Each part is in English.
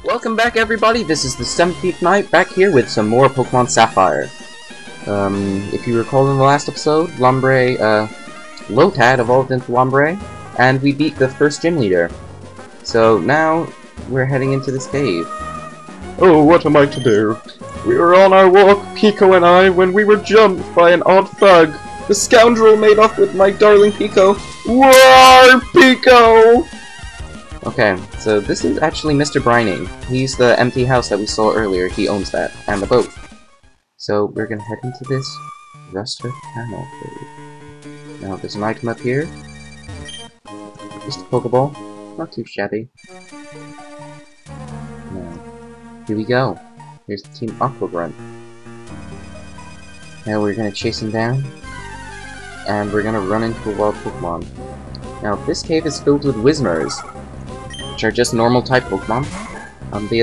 Welcome back, everybody. This is the 17th night, back here with some more Pokemon Sapphire. If you recall in the last episode, Lotad evolved into Lombre, and we beat the first gym leader. So now, we're heading into this cave. Oh, what am I to do? We were on our walk, Pico and I, when we were jumped by an odd thug. The scoundrel made off with my darling Pico. Roar, Pico! Okay, so this is actually Mr. Brining. He's the empty house that we saw earlier. He owns that, and the boat. So we're gonna head into this rusted panel cave. Now there's an item up here. Just a Pokeball. Not too shabby. Now, here we go. Here's the Team Aqua Grunt. Now we're gonna chase him down, and we're gonna run into a wild Pokemon. Now this cave is filled with Whismurs, which are just normal type Pokemon. They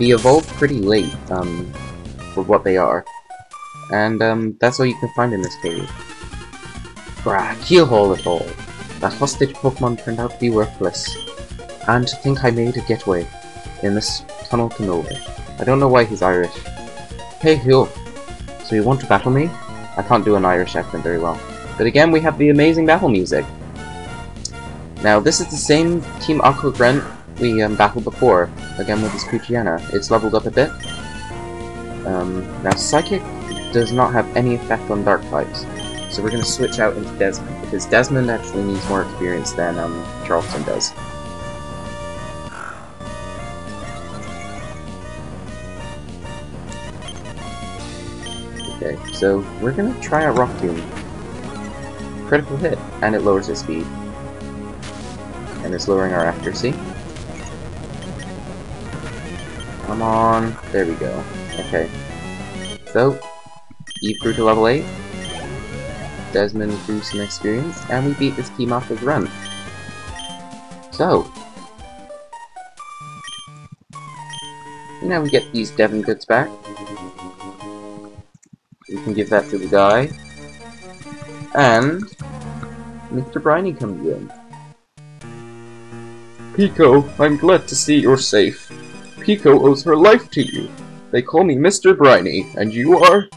evolved pretty late, for what they are. And that's all you can find in this cave. Brah, keelhaul it all. That hostage Pokemon turned out to be worthless. And to think I made a getaway in this tunnel to nowhere. I don't know why he's Irish. Hey Hill, so you want to battle me? I can't do an Irish accent very well. But again, we have the amazing battle music. Now, this is the same Team Aqua Grunt we battled before, again with his Poochyena. It's leveled up a bit. Now, Psychic does not have any effect on Dark types, so we're going to switch out into Desmond, because Desmond actually needs more experience than Charleston does. Okay, so we're going to try out Rock Tomb. Critical hit, and it lowers his speed. And it's lowering our accuracy. Come on. There we go. Okay. So, Eve grew to level 8. Desmond grew some experience. And we beat this Team Aqua Grunt. So, now we get these Devon goods back. We can give that to the guy. And Mr. Briny comes in. Pico, I'm glad to see you're safe. Pico owes her life to you. They call me Mr. Briny, and you are... ...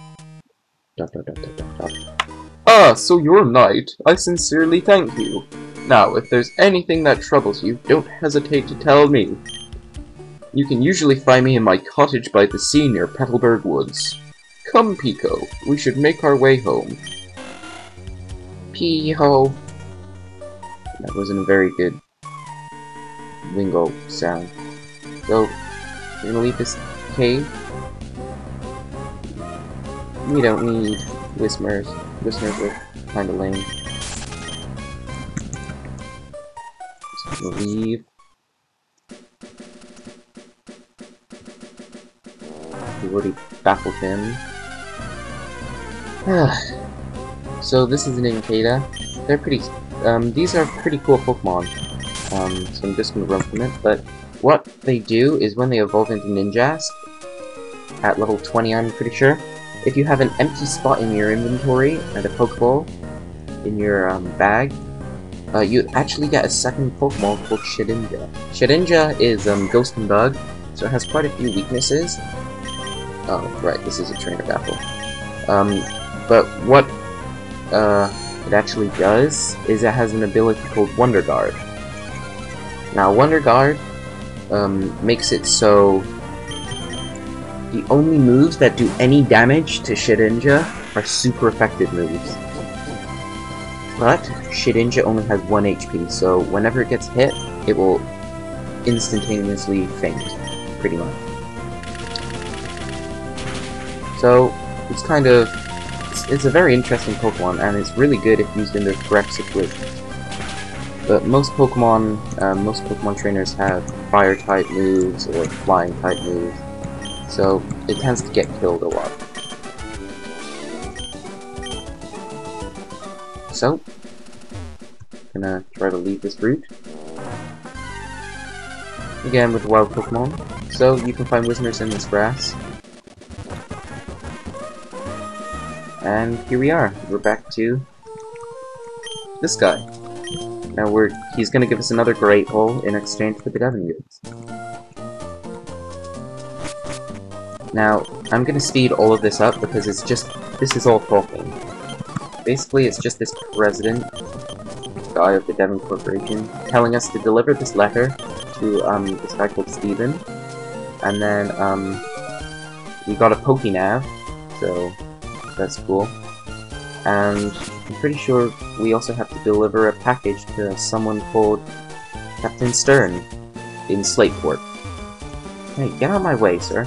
Ah, so you're Knight. I sincerely thank you. Now, if there's anything that troubles you, don't hesitate to tell me. You can usually find me in my cottage by the sea near Petalburg Woods. Come, Pico, we should make our way home. Pee-ho. That wasn't a very good Wingo sound. So, we're gonna leave this cave. We don't need Whismurs. Whismurs are kinda lame. Just gonna leave. We already baffled him. So this is an Incada. They're pretty, these are pretty cool Pokemon. So I'm just gonna run from it, but what they do is when they evolve into Ninjas, at level 20 I'm pretty sure, if you have an empty spot in your inventory and a Pokeball in your bag, you actually get a second Pokemon called Shedinja. Shedinja is Ghost and Bug, so it has quite a few weaknesses. Oh, right, this is a trainer battle. But what it actually does is it has an ability called Wonder Guard. Now, Wonder Guard makes it so the only moves that do any damage to Shedinja are super effective moves. But Shedinja only has 1 HP, so whenever it gets hit, it will instantaneously faint, pretty much. So, it's kind of... It's a very interesting Pokemon, and it's really good if used in the correct situation. But most Pokemon trainers have Fire-type moves or Flying-type moves, so it tends to get killed a lot. So, gonna try to leave this route. Again with wild Pokemon, so you can find Whismurs in this grass. And here we are. We're back to this guy. Now he's gonna give us another Great Hole in exchange for the Devon goods. Now, I'm gonna speed all of this up because this is all talking. Basically, it's just this president guy of the Devon Corporation telling us to deliver this letter to, this guy called Steven. And then, we got a Pokénav, so that's cool. And I'm pretty sure we also have to deliver a package to someone called Captain Stern in Slateport. Hey, get out of my way, sir.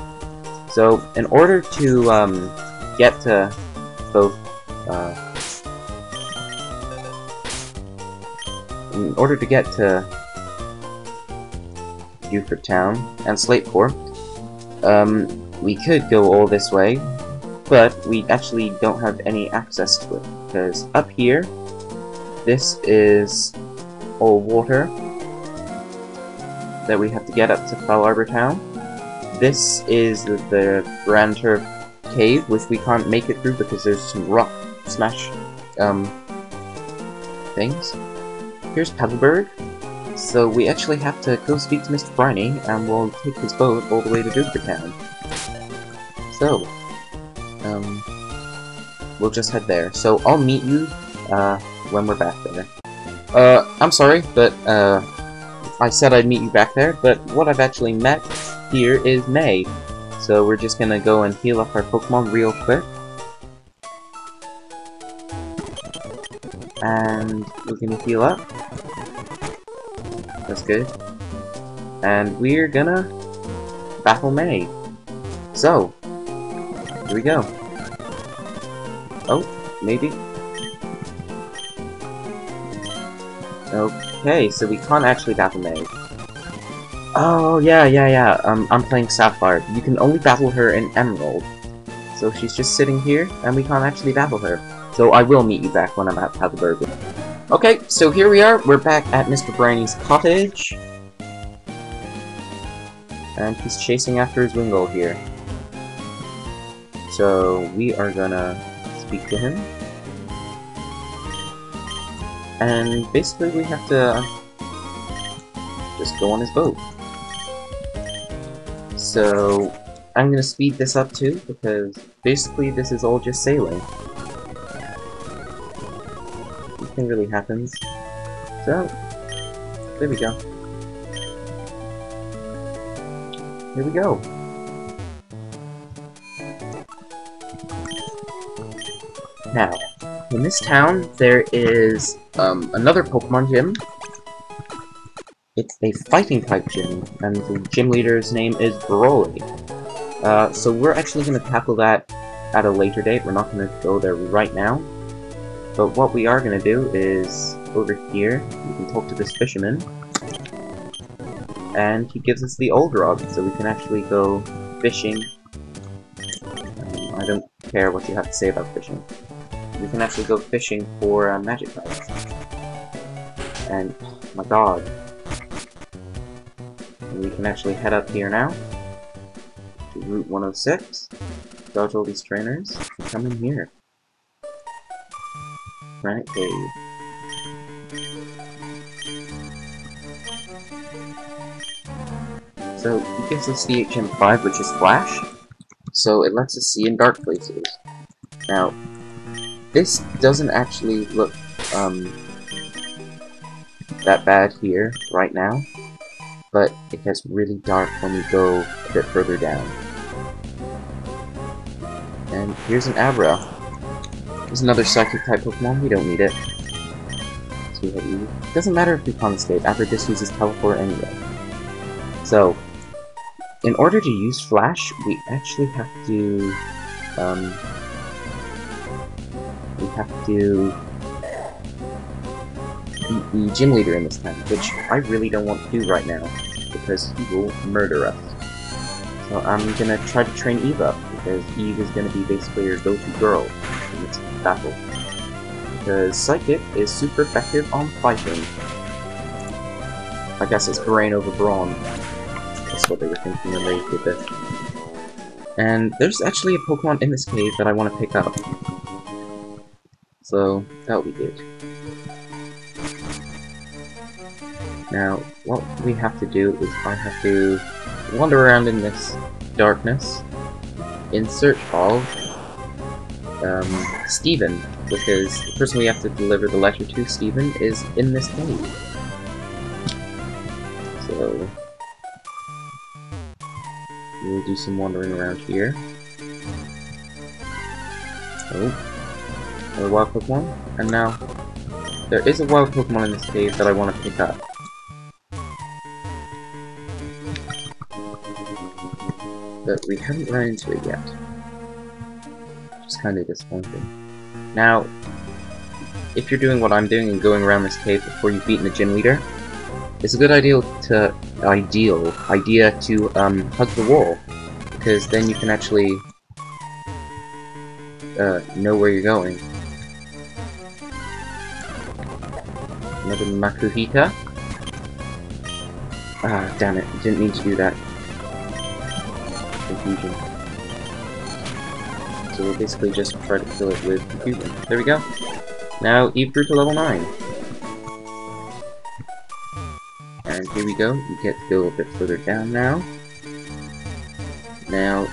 So, in order to, get to both, in order to get to Beaufort Town and Slateport, we could go all this way, but we actually don't have any access to it, because up here, this is all water that we have to get up to Foul Arbor Town. This is the Grand Turf Cave, which we can't make it through because there's some rock smash, things. Here's Pebbleberg. So we actually have to go speak to Mr. Briny, and we'll take his boat all the way to Beaufort Town. So, we'll just head there. So I'll meet you, when we're back there. I'm sorry, but, I said I'd meet you back there, but what I've actually met here is May. So we're just gonna go and heal up our Pokemon real quick. And we're gonna heal up. That's good. And we're gonna battle May. So, here we go. Oh, maybe. Okay, so we can't actually battle May. Oh, yeah. I'm playing Sapphire. You can only battle her in Emerald. So she's just sitting here, and we can't actually battle her. So I will meet you back when I'm at Paddleberg. Okay, so here we are. We're back at Mr. Briny's cottage. And he's chasing after his Wingull here. So we are gonna speak to him. And basically we have to just go on his boat. So I'm gonna speed this up too, because basically this is all just sailing. Nothing really happens. So, there we go. Here we go. Now, in this town, there is another Pokemon gym. It's a fighting type gym, and the gym leader's name is Broly. So we're actually going to tackle that at a later date. We're not going to go there right now. But what we are going to do is, over here, we can talk to this fisherman. And he gives us the old rod, so we can actually go fishing. I don't care what you have to say about fishing. We can actually go fishing for magic cards. And, oh my god. And we can actually head up here now to Route 106, dodge all these trainers, and come in here. Granite Cave. So, he gives us the HM5, which is Flash, so it lets us see in dark places. Now, this doesn't actually look, that bad here, right now, but it gets really dark when we go a bit further down. And here's an Abra. There's another Psychic type Pokemon, we don't need it. So we hit E. Doesn't matter if we can't escape, Abra just uses Teleport anyway. So, in order to use Flash, we actually have to, beat the gym leader in this time, which I really don't want to do right now, because he will murder us. So I'm gonna try to train Eve up, because Eve is gonna be basically your go-to girl in this battle. Because Psychic is super effective on fighting. I guess it's Brain over Brawn. That's what they were thinking when they did this. And there's actually a Pokemon in this cave that I want to pick up. So, that'll be good. Now, what we have to do is I have to wander around in this darkness in search of Stephen, because the person we have to deliver the letter to, Stephen, is in this cave. So we'll do some wandering around here. Oh, another wild Pokemon, and now there is a wild Pokemon in this cave that I want to pick up. But we haven't run into it yet. Which is kind of disappointing. Now, if you're doing what I'm doing and going around this cave before you've beaten the gym leader, it's a good idea to hug the wall, because then you can actually know where you're going. Another Makuhita. Ah, damn it! Didn't mean to do that. Confusion. So we'll basically just try to kill it with confusion. There we go. Now Eve grew to level 9. And here we go. We get to go a bit further down now. Now,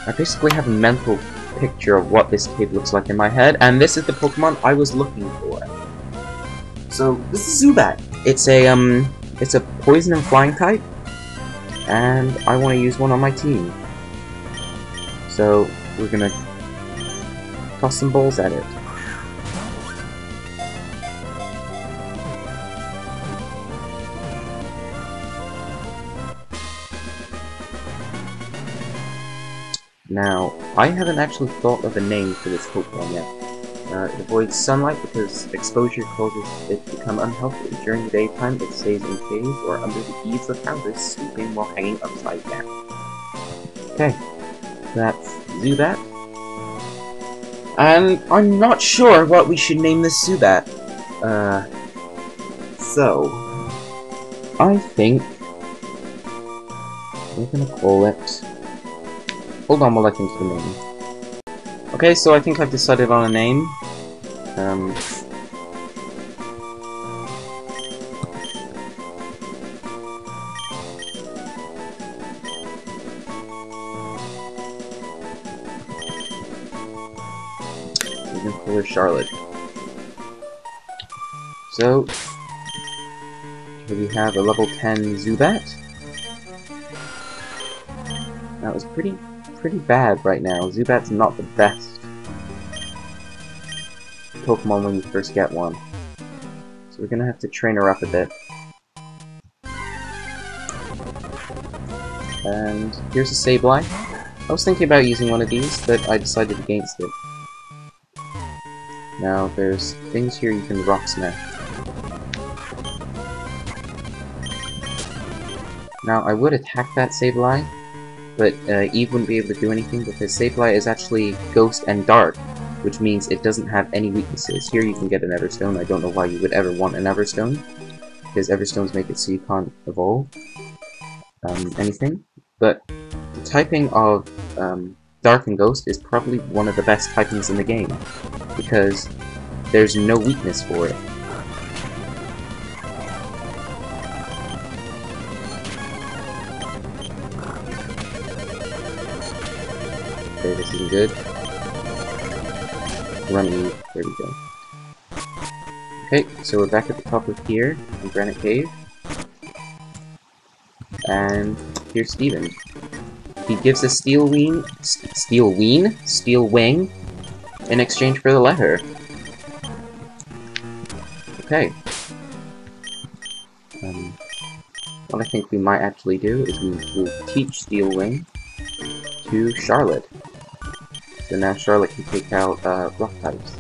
I basically have a mental picture of what this cave looks like in my head, and this is the Pokemon I was looking for. So this is Zubat. It's a poison and flying type, and I want to use one on my team. So we're gonna toss some balls at it. Now, I haven't actually thought of a name for this Pokemon yet. It avoids sunlight because exposure causes it to become unhealthy. During the daytime, it stays in caves or under the eaves of houses, sleeping while hanging upside down. Okay, that's Zubat. And I'm not sure what we should name this Zubat. So I think we're gonna call it... Hold on while I think of the name. Okay, so I think I've decided on a name. We can call her Charlotte. So, here we have a level 10 Zubat. That was pretty bad right now. Zubat's not the best Pokemon when you first get one. So we're gonna have to train her up a bit. And here's a Sableye. I was thinking about using one of these, but I decided against it. Now there's things here you can Rock Smash. Now I would attack that Sableye, but Eve wouldn't be able to do anything because Sapphire is actually Ghost and Dark, which means it doesn't have any weaknesses. Here you can get an Everstone. I don't know why you would ever want an Everstone, because Everstones make it so you can't evolve anything. But the typing of Dark and Ghost is probably one of the best typings in the game, because there's no weakness for it. Okay, this isn't good. Running, there we go. Okay, so we're back at the top of here, in Granite Cave. And here's Steven. He gives us Steel Wing in exchange for the letter. Okay. What I think we might actually do is we will teach Steel Wing to Charlotte. So now Charlotte can take out rock types.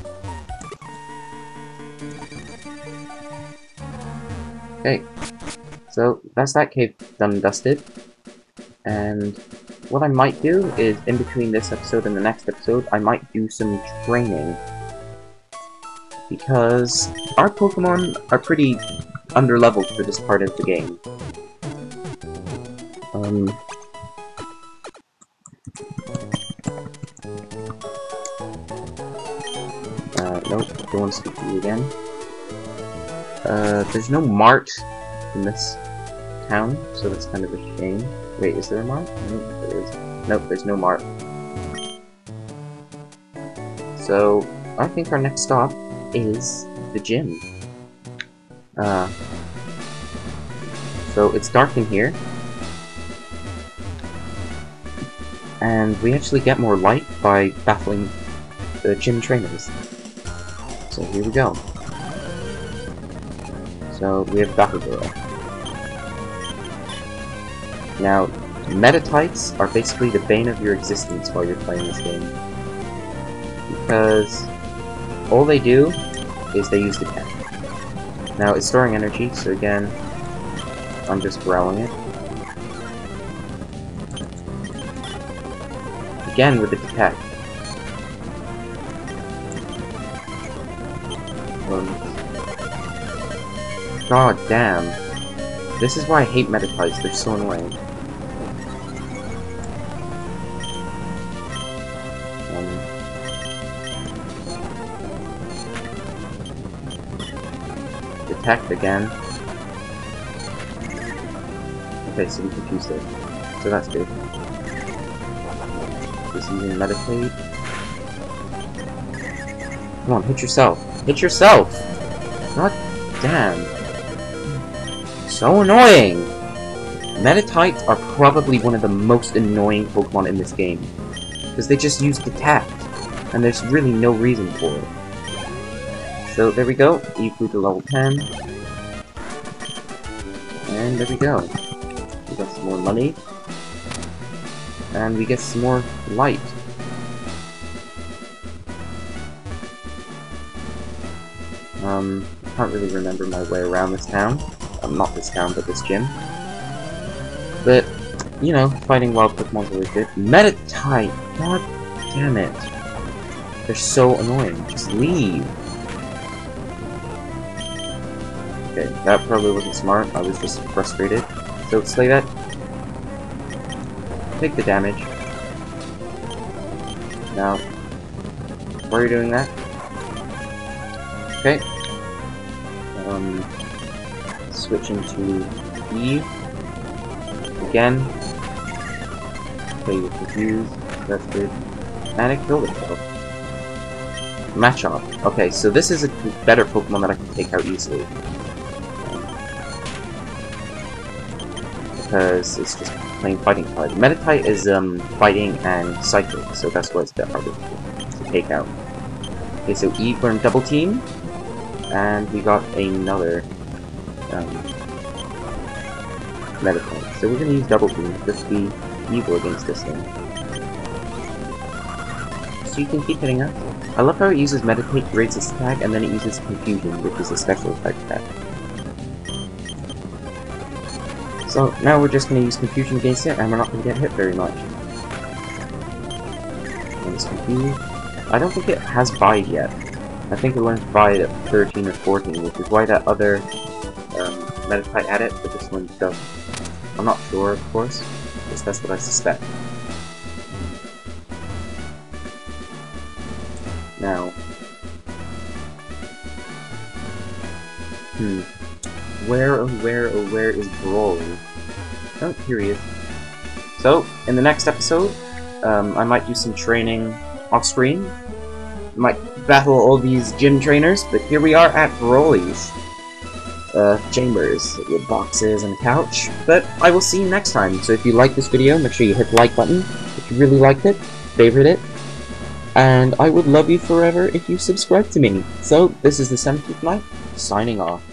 Okay, so that's that cave done and dusted. And what I might do is, in between this episode and the next episode, I might do some training. Because our Pokemon are pretty underleveled for this part of the game. Nope, don't want to speak to you again. There's no mart in this town, so that's kind of a shame. Wait, is there a mart? Nope, there is. Nope, there's no mart. So, I think our next stop is the gym. So it's dark in here. And we actually get more light by battling the gym trainers. So here we go. So we have Battle Girl. Now, Metatites are basically the bane of your existence while you're playing this game. Because all they do is they use the tech. Now, it's storing energy, so again, I'm just growling it. Again with the detect. God damn. This is why I hate Metatites, they're so annoying. Detect again. Okay, so we confused it. So that's good. Just using meditate. Come on, hit yourself. Hit yourself! God damn. So annoying! Metatites are probably one of the most annoying Pokemon in this game. Because they just use Detect. And there's really no reason for it. So there we go. You grew to level 10. And there we go. We got some more money. And we get some more light. I can't really remember my way around this town. Not this town, but this gym. But, you know, fighting wild Pokemon's always good. Metatite! God damn it. They're so annoying. Just leave. Okay, that probably wasn't smart. I was just frustrated. So, slay that. Take the damage. Now, why are you doing that? Okay. Switch into E. Again. Okay, you're confused. That's good. And it killed itself. Matchup. Okay, so this is a better Pokemon that I can take out easily. Because it's just plain fighting type. Metatite is fighting and psychic, so that's why it's a bit harder to take out. Okay, so Eve learned Double Team, and we got another Metatite. So we're gonna use Double Team just to be evil against this thing. So you can keep hitting us. I love how it uses Meditate, raise its attack, and then it uses Confusion, which is a special attack. So now we're just going to use Confusion against it, and we're not going to get hit very much. And it's confused. I don't think it has Bide yet. I think it learns Bide at 13 or 14, which is why that other Metatite had it, but this one doesn't. I'm not sure, of course, because that's what I suspect. Now, where is Brawly? Oh, here he is. So, in the next episode, I might do some training off-screen. Might battle all these gym trainers, but here we are at Brawly's chambers with boxes and a couch. But I will see you next time. So if you like this video, make sure you hit the like button. If you really liked it, favorite it. And I would love you forever if you subscribe to me. So, this is the 17th Night, signing off.